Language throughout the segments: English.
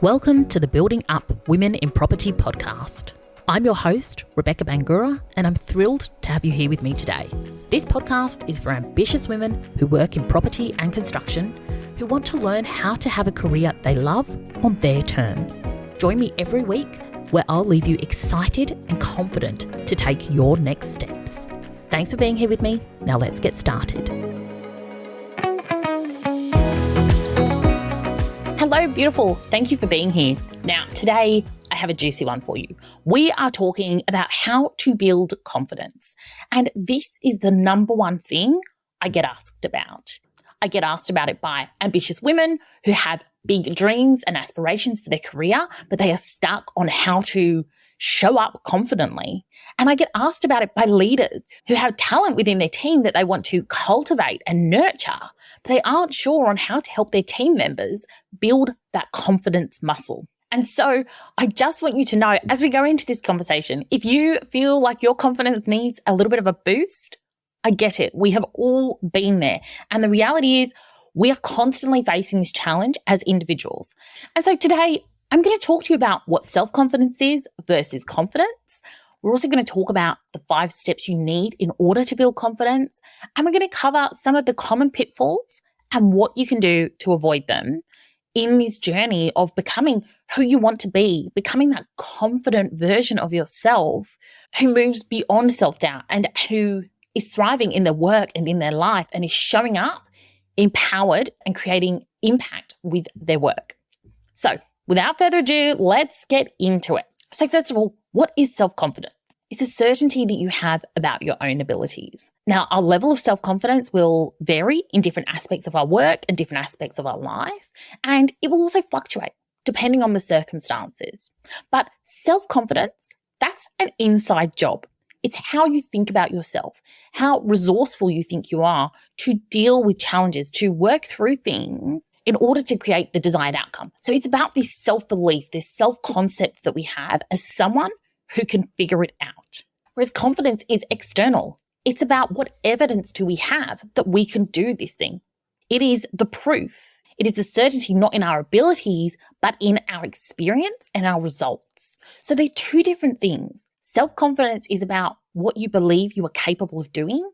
Welcome to the Building Up Women in Property podcast. I'm your host, Rebecca Bangura, and I'm thrilled to have you here with me today. This podcast is for ambitious women who work in property and construction who want to learn how to have a career they love on their terms. Join me every week where I'll leave you excited and confident to take your next steps. Thanks for being here with me. Now let's get started. Hello, beautiful. Thank you for being here. Now, today I have a juicy one for you. We are talking about how to build confidence. And this is the number one thing I get asked about. I get asked about it by ambitious women who have big dreams and aspirations for their career, but they are stuck on how to show up confidently. And I get asked about it by leaders who have talent within their team that they want to cultivate and nurture, but they aren't sure on how to help their team members build that confidence muscle. And so I just want you to know, as we go into this conversation, if you feel like your confidence needs a little bit of a boost, I get it. We have all been there. And the reality is we are constantly facing this challenge as individuals. And so today I'm going to talk to you about what self-confidence is versus confidence. We're also going to talk about the 5 steps you need in order to build confidence. And we're going to cover some of the common pitfalls and what you can do to avoid them in this journey of becoming who you want to be, becoming that confident version of yourself who moves beyond self-doubt and who is thriving in their work and in their life and is showing up empowered and creating impact with their work. So without further ado, let's get into it. So first of all, what is self-confidence? It's the certainty that you have about your own abilities. Now, our level of self-confidence will vary in different aspects of our work and different aspects of our life, and it will also fluctuate depending on the circumstances. But self-confidence, that's an inside job. It's how you think about yourself, how resourceful you think you are to deal with challenges, to work through things in order to create the desired outcome. So it's about this self-belief, this self-concept that we have as someone who can figure it out. Whereas confidence is external. It's about what evidence do we have that we can do this thing. It is the proof. It is the certainty not in our abilities, but in our experience and our results. So they're two different things. Self-confidence is about what you believe you are capable of doing,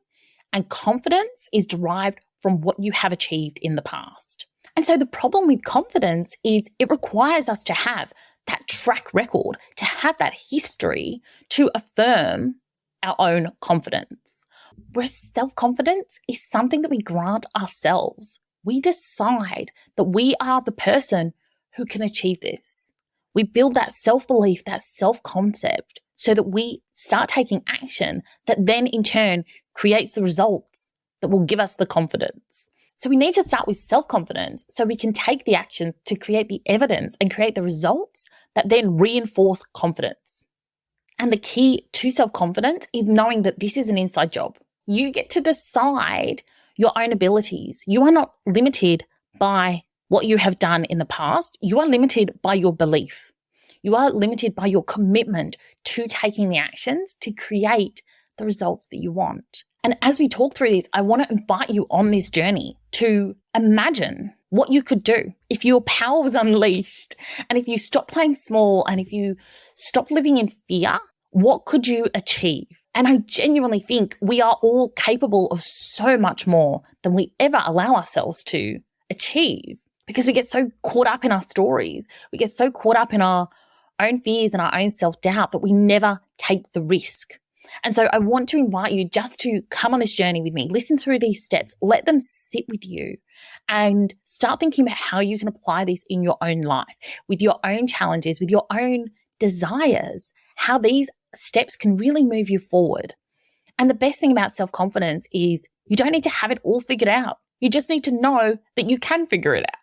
and confidence is derived from what you have achieved in the past. And so the problem with confidence is it requires us to have that track record, to have that history to affirm our own confidence. Whereas self-confidence is something that we grant ourselves. We decide that we are the person who can achieve this. We build that self-belief, that self-concept, so that we start taking action that then in turn creates the results that will give us the confidence. So we need to start with self-confidence so we can take the action to create the evidence and create the results that then reinforce confidence. And the key to self-confidence is knowing that this is an inside job. You get to decide your own abilities. You are not limited by what you have done in the past. You are limited by your belief. You are limited by your commitment to taking the actions to create the results that you want. And as we talk through this, I want to invite you on this journey to imagine what you could do if your power was unleashed and if you stopped playing small and if you stopped living in fear, what could you achieve? And I genuinely think we are all capable of so much more than we ever allow ourselves to achieve because we get so caught up in our stories. We get so caught up in our own fears and our own self-doubt that we never take the risk. And so I want to invite you just to come on this journey with me, listen through these steps, let them sit with you and start thinking about how you can apply this in your own life, with your own challenges, with your own desires, how these steps can really move you forward. And the best thing about self-confidence is you don't need to have it all figured out. You just need to know that you can figure it out.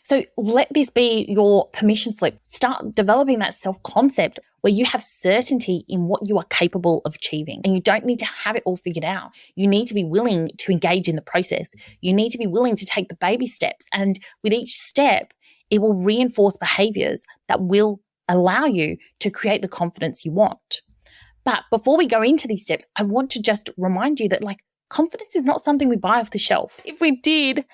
So let this be your permission slip. Start developing that self-concept where you have certainty in what you are capable of achieving. And you don't need to have it all figured out. You need to be willing to engage in the process. You need to be willing to take the baby steps. And with each step, it will reinforce behaviors that will allow you to create the confidence you want. But before we go into these steps, I want to just remind you that confidence is not something we buy off the shelf. If we did,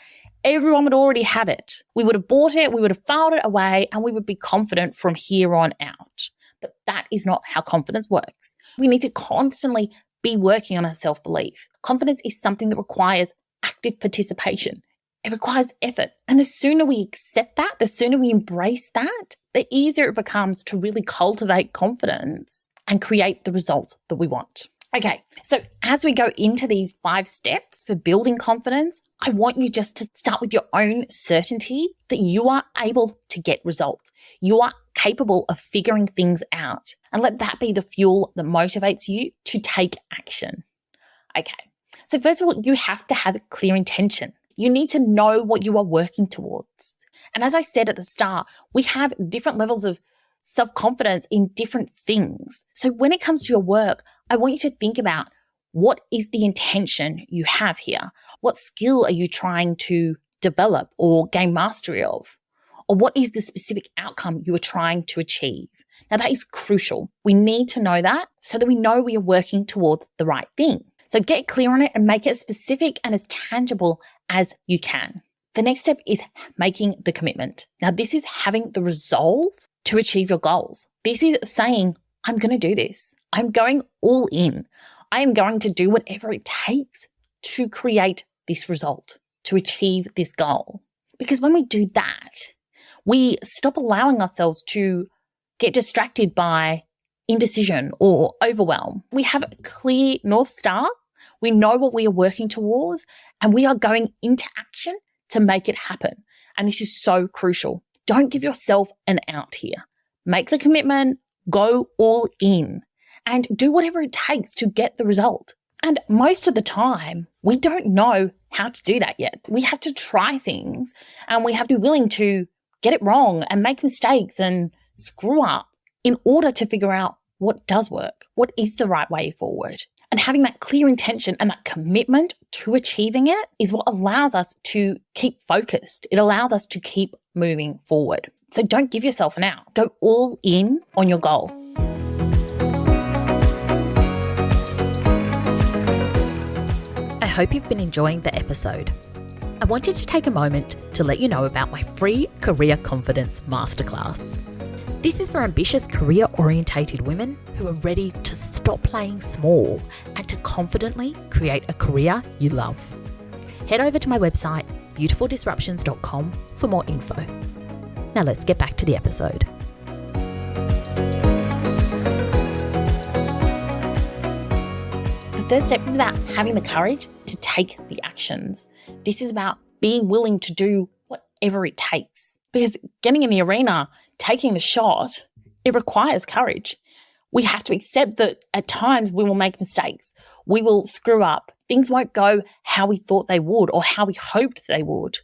everyone would already have it. We would have bought it, we would have filed it away, and we would be confident from here on out. But that is not how confidence works. We need to constantly be working on our self-belief. Confidence is something that requires active participation. It requires effort. And the sooner we accept that, the sooner we embrace that, the easier it becomes to really cultivate confidence and create the results that we want. Okay, so as we go into these 5 steps for building confidence, I want you just to start with your own certainty that you are able to get results. You are capable of figuring things out, and let that be the fuel that motivates you to take action. Okay, so first of all, you have to have a clear intention. You need to know what you are working towards. And as I said at the start, we have different levels of self-confidence in different things. So when it comes to your work, I want you to think about, what is the intention you have here? What skill are you trying to develop or gain mastery of? Or what is the specific outcome you are trying to achieve? Now that is crucial. We need to know that so that we know we are working towards the right thing. So get clear on it and make it as specific and as tangible as you can. The next step is making the commitment. Now this is having the resolve to achieve your goals. This is saying, I'm going to do this. I'm going all in. I am going to do whatever it takes to create this result, to achieve this goal. Because when we do that, we stop allowing ourselves to get distracted by indecision or overwhelm. We have a clear North Star. We know what we are working towards, and we are going into action to make it happen. And this is so crucial. Don't give yourself an out here. Make the commitment, go all in, and do whatever it takes to get the result. And most of the time, we don't know how to do that yet. We have to try things, and we have to be willing to get it wrong and make mistakes and screw up in order to figure out what does work, what is the right way forward. And having that clear intention and that commitment to achieving it is what allows us to keep focused. It allows us to keep moving forward. So don't give yourself an out. Go all in on your goal. I hope you've been enjoying the episode. I wanted to take a moment to let you know about my free Career Confidence Masterclass. This is for ambitious career-orientated women who are ready to stop playing small and to confidently create a career you love. Head over to my website, beautifuldisruptions.com, for more info. Now let's get back to the episode. The third step is about having the courage to take the actions. This is about being willing to do whatever it takes. Because getting in the arena, taking the shot, it requires courage. We have to accept that at times we will make mistakes. We will screw up. Things won't go how we thought they would or how we hoped they would.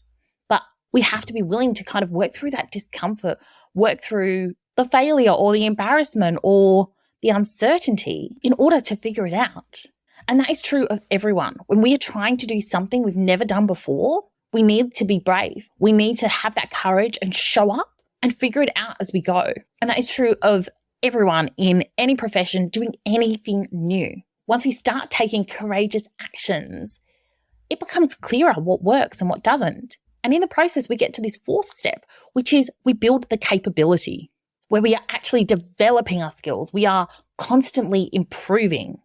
But we have to be willing to kind of work through that discomfort, work through the failure or the embarrassment or the uncertainty in order to figure it out. And that is true of everyone. When we are trying to do something we've never done before, we need to be brave. We need to have that courage and show up and figure it out as we go. And that is true of everyone in any profession doing anything new. Once we start taking courageous actions, it becomes clearer what works and what doesn't. And in the process, we get to this fourth step, which is we build the capability, where we are actually developing our skills. We are constantly improving.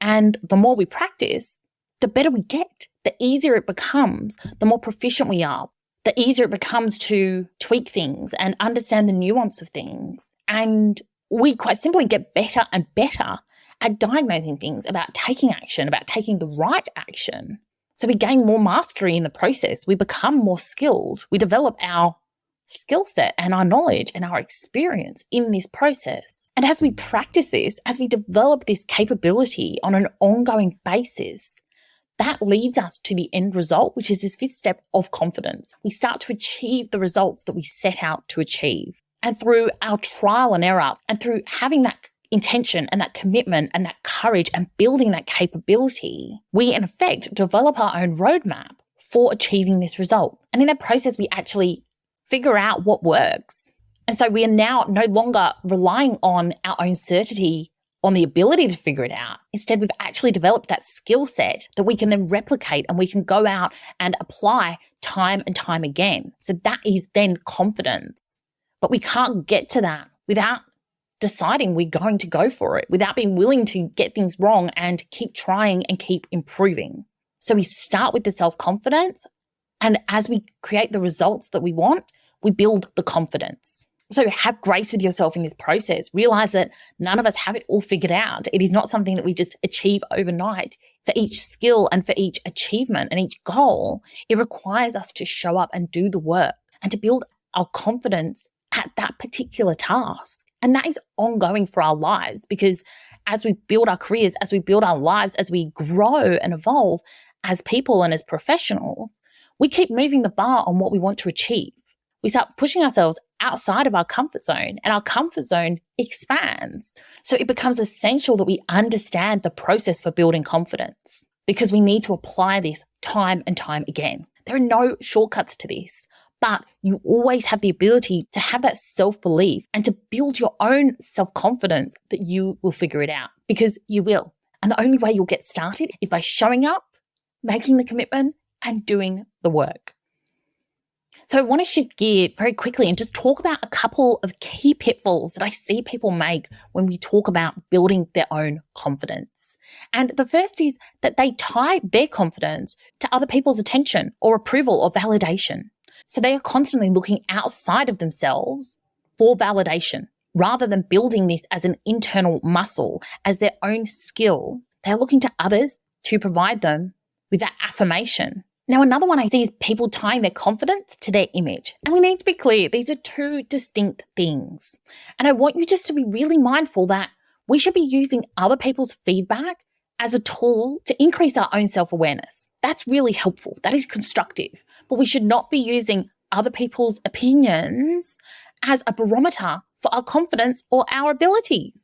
And the more we practice, the better we get. The easier it becomes, the more proficient we are. The easier it becomes to tweak things and understand the nuance of things. And we quite simply get better and better at diagnosing things, about taking action, about taking the right action. So we gain more mastery in the process. We become more skilled. We develop our skill set and our knowledge and our experience in this process. And as we practice this, as we develop this capability on an ongoing basis, that leads us to the end result, which is this fifth step of confidence. We start to achieve the results that we set out to achieve. And through our trial and error, and through having that intention and that commitment and that courage and building that capability, we in effect develop our own roadmap for achieving this result. And in that process, we actually figure out what works. And so we are now no longer relying on our own certainty on the ability to figure it out. Instead, we've actually developed that skill set that we can then replicate and we can go out and apply time and time again. So that is then confidence. But we can't get to that without deciding we're going to go for it, without being willing to get things wrong and keep trying and keep improving. So we start with the self-confidence, and as we create the results that we want, we build the confidence. So have grace with yourself in this process. Realize that none of us have it all figured out. It is not something that we just achieve overnight. For each skill and for each achievement and each goal, it requires us to show up and do the work and to build our confidence at that particular task. And that is ongoing for our lives, because as we build our careers, as we build our lives, as we grow and evolve as people and as professionals, we keep moving the bar on what we want to achieve. We start pushing ourselves outside of our comfort zone, and our comfort zone expands. So it becomes essential that we understand the process for building confidence, because we need to apply this time and time again. There are no shortcuts to this, but you always have the ability to have that self-belief and to build your own self-confidence that you will figure it out, because you will. And the only way you'll get started is by showing up, making the commitment, and doing the work. So I want to shift gear very quickly and just talk about a couple of key pitfalls that I see people make when we talk about building their own confidence. And the first is that they tie their confidence to other people's attention or approval or validation. So they are constantly looking outside of themselves for validation rather than building this as an internal muscle, as their own skill. They're looking to others to provide them with that affirmation. Now, another one I see is people tying their confidence to their image. And we need to be clear, these are two distinct things. And I want you just to be really mindful that we should be using other people's feedback as a tool to increase our own self-awareness. That's really helpful. That is constructive. But we should not be using other people's opinions as a barometer for our confidence or our abilities.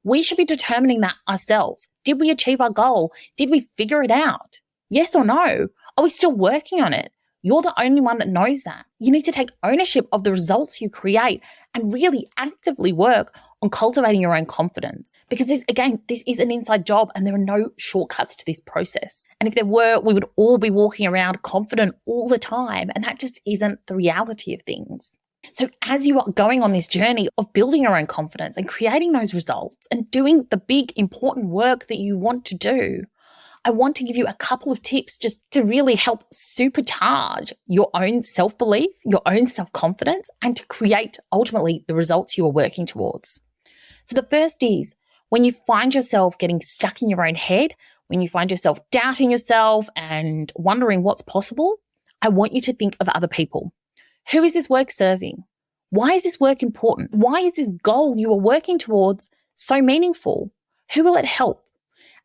We should be determining that ourselves. Did we achieve our goal? Did we figure it out? Yes or no? Are we still working on it? You're the only one that knows that. You need to take ownership of the results you create and really actively work on cultivating your own confidence. Because this is an inside job and there are no shortcuts to this process. And if there were, we would all be walking around confident all the time. And that just isn't the reality of things. So as you are going on this journey of building your own confidence and creating those results and doing the big important work that you want to do, I want to give you a couple of tips just to really help supercharge your own self-belief, your own self-confidence, and to create ultimately the results you are working towards. So the first is when you find yourself getting stuck in your own head, when you find yourself doubting yourself and wondering what's possible, I want you to think of other people. Who is this work serving? Why is this work important? Why is this goal you are working towards so meaningful? Who will it help?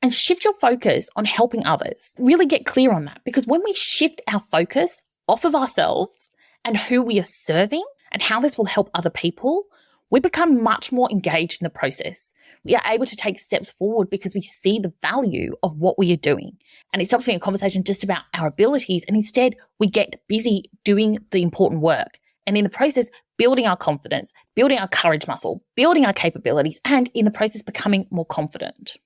And shift your focus on helping others. Really get clear on that, because when we shift our focus off of ourselves and who we are serving and how this will help other people, we become much more engaged in the process. We are able to take steps forward because we see the value of what we are doing. And it stops being a conversation just about our abilities, and instead we get busy doing the important work. And in the process, building our confidence, building our courage muscle, building our capabilities, and in the process becoming more confident.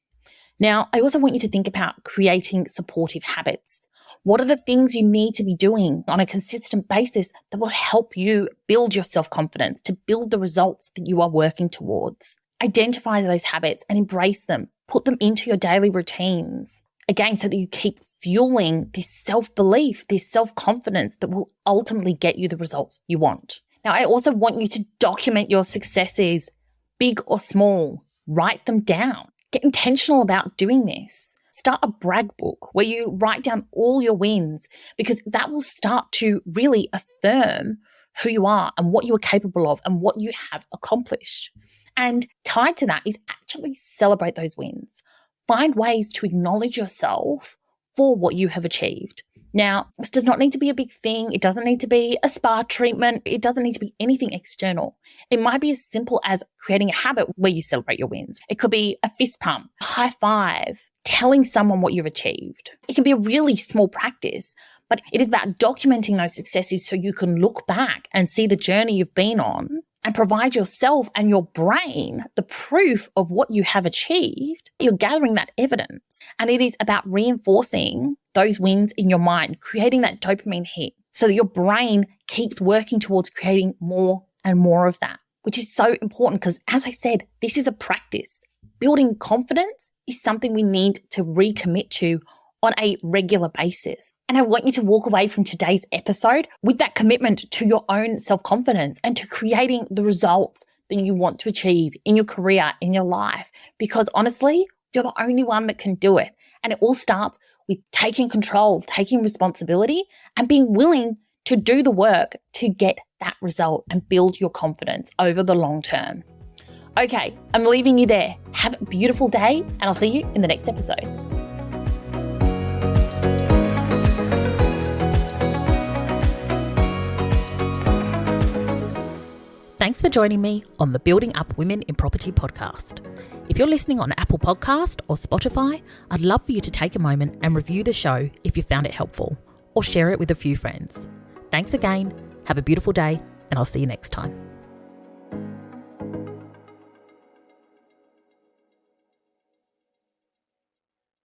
Now, I also want you to think about creating supportive habits. What are the things you need to be doing on a consistent basis that will help you build your self-confidence, to build the results that you are working towards? Identify those habits and embrace them. Put them into your daily routines. Again, so that you keep fueling this self-belief, this self-confidence that will ultimately get you the results you want. Now, I also want you to document your successes, big or small. Write them down. Get intentional about doing this. Start a brag book where you write down all your wins, because that will start to really affirm who you are and what you are capable of and what you have accomplished. And tied to that is actually celebrate those wins. Find ways to acknowledge yourself for what you have achieved. Now, this does not need to be a big thing. It doesn't need to be a spa treatment. It doesn't need to be anything external. It might be as simple as creating a habit where you celebrate your wins. It could be a fist pump, a high five, telling someone what you've achieved. It can be a really small practice, but it is about documenting those successes so you can look back and see the journey you've been on and provide yourself and your brain the proof of what you have achieved, you're gathering that evidence. And it is about reinforcing those wins in your mind, creating that dopamine hit so that your brain keeps working towards creating more and more of that, which is so important because, as I said, this is a practice. Building confidence is something we need to recommit to on a regular basis. And I want you to walk away from today's episode with that commitment to your own self-confidence and to creating the results that you want to achieve in your career, in your life. Because honestly, you're the only one that can do it. And it all starts with taking control, taking responsibility, and being willing to do the work to get that result and build your confidence over the long term. Okay, I'm leaving you there. Have a beautiful day, and I'll see you in the next episode. Thanks for joining me on the Building Up Women in Property podcast. If you're listening on Apple Podcast or Spotify, I'd love for you to take a moment and review the show if you found it helpful, or share it with a few friends. Thanks again, have a beautiful day, and I'll see you next time.